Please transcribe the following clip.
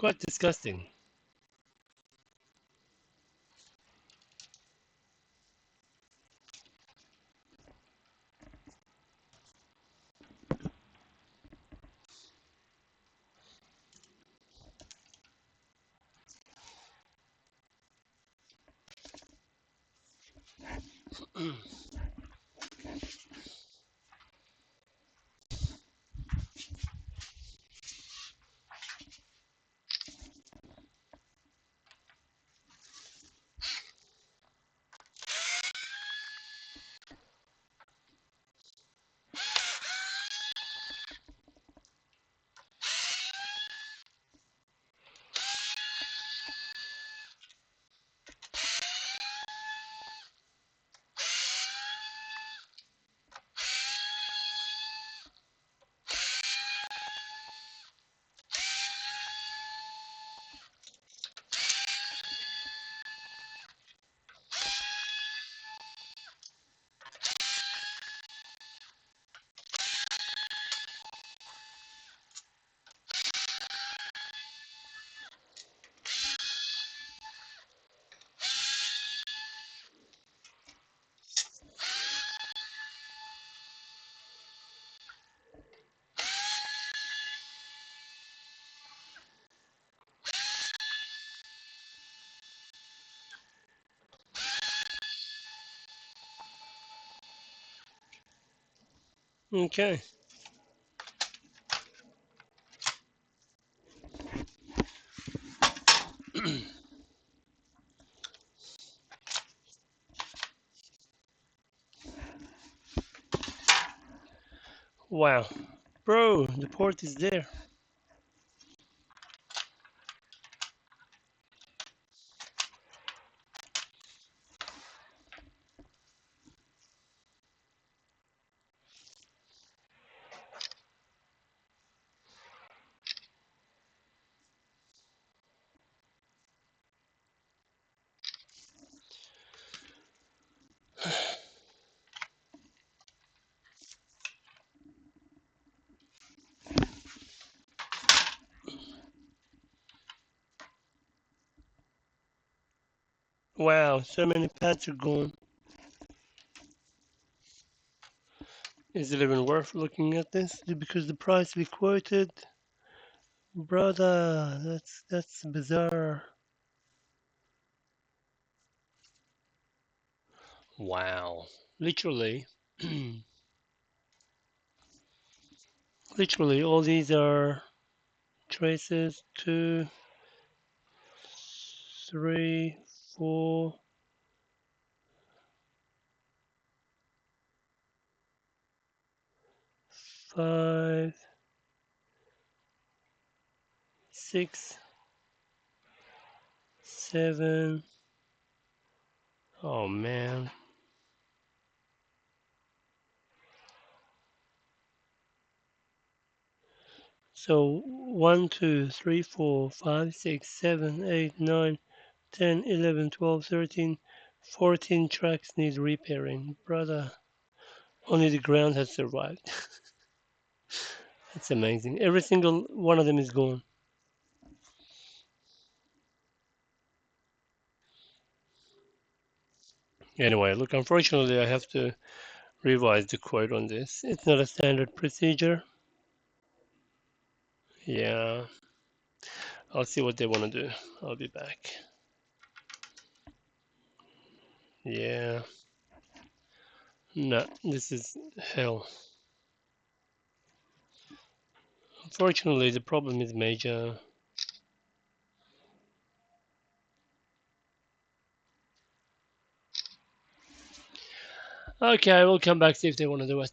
quite disgusting. Okay. Wow. Bro, the port is there. Wow, so many pads are gone. Is it even worth looking at this? Because the price we quoted, brother, that's bizarre. Wow. Literally, literally all these are traces. 2, 3, 4, 5, 6, 7. Oh man. So 1, 2, 3, 4, 5, 6, 7, 8, 9, 10, 11, 12, 13, 14 tracks need repairing. Brother, only the ground has survived. That's amazing. Every single one of them is gone. Anyway, look, unfortunately, I have to revise the quote on this. It's not a standard procedure. Yeah, I'll see what they want to do. I'll be back. Yeah. No, this is hell. Unfortunately, the problem is major. Okay, we'll come back see if they want to do it.